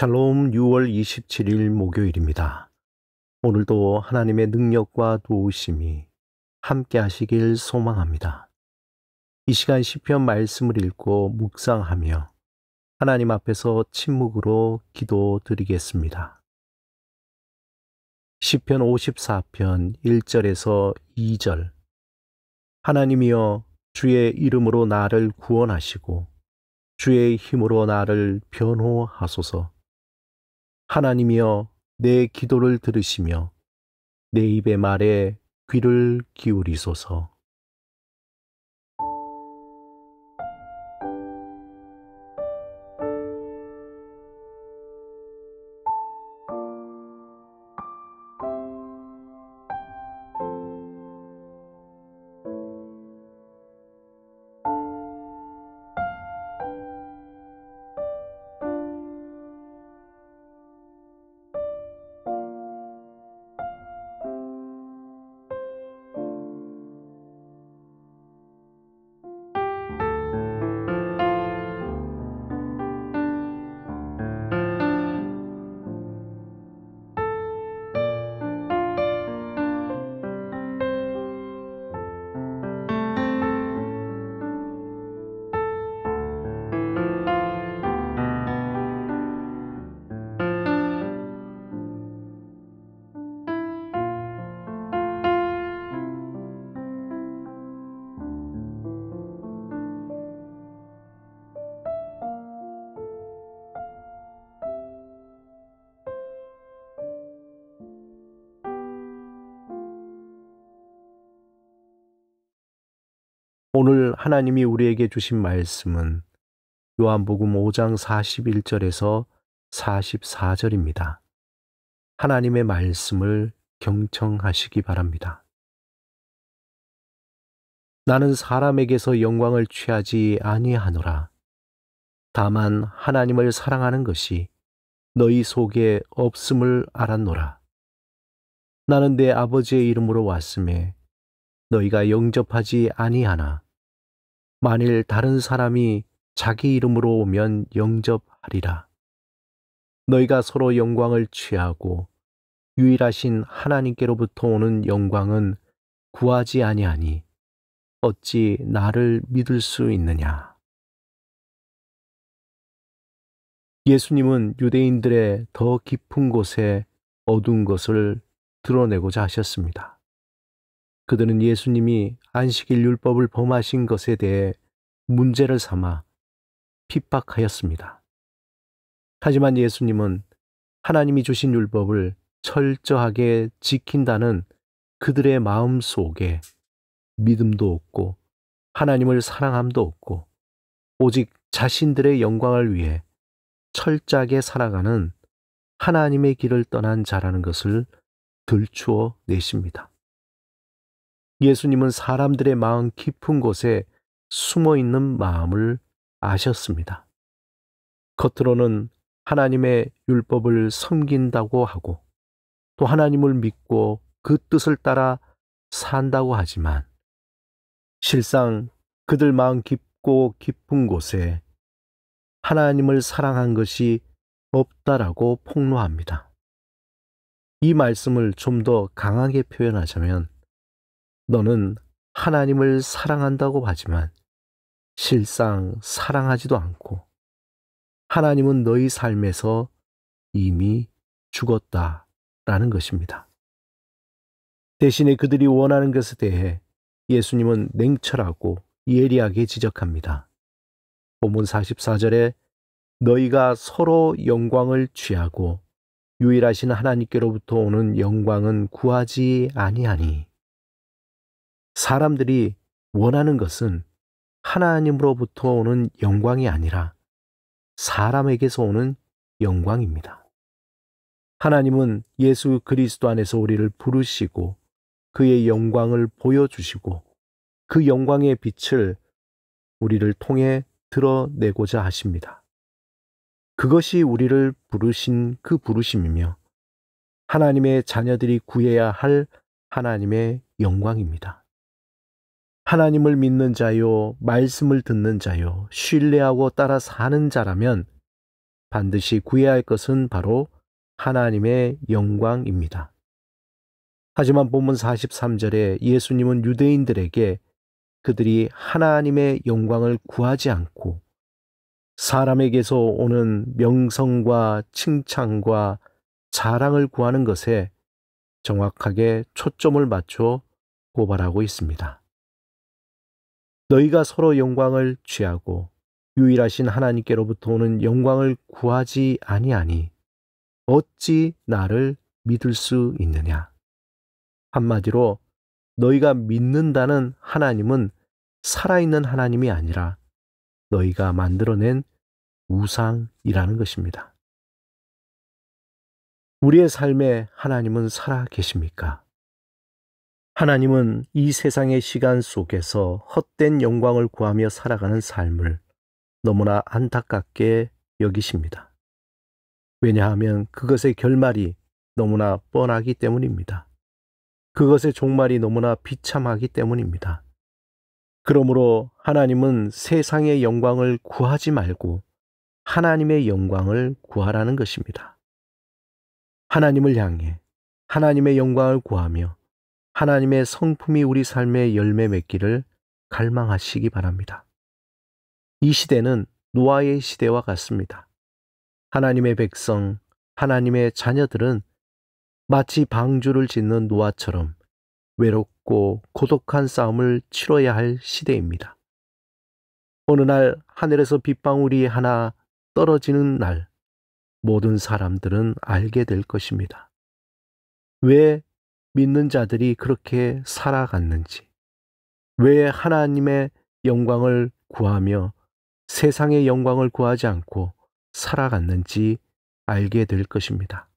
샬롬 6월 27일 목요일입니다. 오늘도 하나님의 능력과 도우심이 함께 하시길 소망합니다. 이 시간 시편 말씀을 읽고 묵상하며 하나님 앞에서 침묵으로 기도드리겠습니다. 시편 54편 1절에서 2절. 하나님이여, 주의 이름으로 나를 구원하시고 주의 힘으로 나를 변호하소서. 하나님이여, 내 기도를 들으시며 내 입의 말에 귀를 기울이소서. 오늘 하나님이 우리에게 주신 말씀은 요한복음 5장 41절에서 44절입니다. 하나님의 말씀을 경청하시기 바랍니다. 나는 사람에게서 영광을 취하지 아니하노라. 다만 하나님을 사랑하는 것이 너희 속에 없음을 알았노라. 나는 내 아버지의 이름으로 왔음에 너희가 영접하지 아니하나 만일 다른 사람이 자기 이름으로 오면 영접하리라. 너희가 서로 영광을 취하고 유일하신 하나님께로부터 오는 영광은 구하지 아니하니 어찌 나를 믿을 수 있느냐. 예수님은 유대인들의 더 깊은 곳에 어두운 것을 드러내고자 하셨습니다. 그들은 예수님이 안식일 율법을 범하신 것에 대해 문제를 삼아 핍박하였습니다. 하지만 예수님은 하나님이 주신 율법을 철저하게 지킨다는 그들의 마음 속에 믿음도 없고 하나님을 사랑함도 없고 오직 자신들의 영광을 위해 철저하게 살아가는 하나님의 길을 떠난 자라는 것을 들추어 내십니다. 예수님은 사람들의 마음 깊은 곳에 숨어 있는 마음을 아셨습니다. 겉으로는 하나님의 율법을 섬긴다고 하고 또 하나님을 믿고 그 뜻을 따라 산다고 하지만 실상 그들 마음 깊고 깊은 곳에 하나님을 사랑한 것이 없다라고 폭로합니다. 이 말씀을 좀 더 강하게 표현하자면 너는 하나님을 사랑한다고 하지만 실상 사랑하지도 않고 하나님은 너희 삶에서 이미 죽었다라는 것입니다. 대신에 그들이 원하는 것에 대해 예수님은 냉철하고 예리하게 지적합니다. 본문 44절에 너희가 서로 영광을 취하고 유일하신 하나님께로부터 오는 영광은 구하지 아니하니. 사람들이 원하는 것은 하나님으로부터 오는 영광이 아니라 사람에게서 오는 영광입니다. 하나님은 예수 그리스도 안에서 우리를 부르시고 그의 영광을 보여주시고 그 영광의 빛을 우리를 통해 드러내고자 하십니다. 그것이 우리를 부르신 그 부르심이며 하나님의 자녀들이 구해야 할 하나님의 영광입니다. 하나님을 믿는 자요, 말씀을 듣는 자요, 신뢰하고 따라 사는 자라면 반드시 구해야 할 것은 바로 하나님의 영광입니다. 하지만 본문 43절에 예수님은 유대인들에게 그들이 하나님의 영광을 구하지 않고 사람에게서 오는 명성과 칭찬과 자랑을 구하는 것에 정확하게 초점을 맞춰 고발하고 있습니다. 너희가 서로 영광을 취하고 유일하신 하나님께로부터 오는 영광을 구하지 아니하니 어찌 나를 믿을 수 있느냐. 한마디로 너희가 믿는다는 하나님은 살아있는 하나님이 아니라 너희가 만들어낸 우상이라는 것입니다. 우리의 삶에 하나님은 살아 계십니까? 하나님은 이 세상의 시간 속에서 헛된 영광을 구하며 살아가는 삶을 너무나 안타깝게 여기십니다. 왜냐하면 그것의 결말이 너무나 뻔하기 때문입니다. 그것의 종말이 너무나 비참하기 때문입니다. 그러므로 하나님은 세상의 영광을 구하지 말고 하나님의 영광을 구하라는 것입니다. 하나님을 향해 하나님의 영광을 구하며 하나님의 성품이 우리 삶에 열매 맺기를 갈망하시기 바랍니다. 이 시대는 노아의 시대와 같습니다. 하나님의 백성, 하나님의 자녀들은 마치 방주를 짓는 노아처럼 외롭고 고독한 싸움을 치러야 할 시대입니다. 어느 날 하늘에서 빗방울이 하나 떨어지는 날 모든 사람들은 알게 될 것입니다. 왜 믿는 자들이 그렇게 살아갔는지, 왜 하나님의 영광을 구하며 세상의 영광을 구하지 않고 살아갔는지 알게 될 것입니다.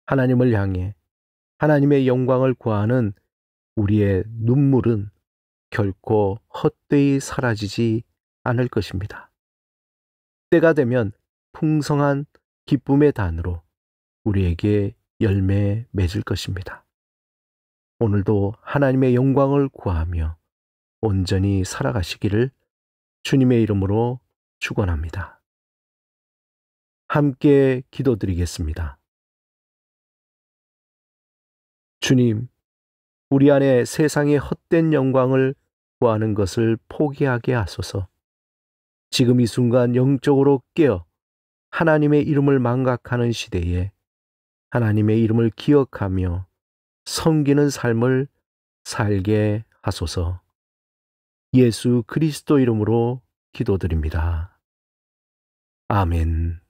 하나님을 향해 하나님의 영광을 구하는 우리의 눈물은 결코 헛되이 사라지지 않을 것입니다. 때가 되면 풍성한 기쁨의 단으로 우리에게 열매 맺을 것입니다. 오늘도 하나님의 영광을 구하며 온전히 살아가시기를 주님의 이름으로 축원합니다. 함께 기도드리겠습니다. 주님, 우리 안에 세상의 헛된 영광을 구하는 것을 포기하게 하소서. 지금 이 순간 영적으로 깨어 하나님의 이름을 망각하는 시대에 하나님의 이름을 기억하며 섬기는 삶을 살게 하소서. 예수 그리스도 이름으로 기도드립니다. 아멘.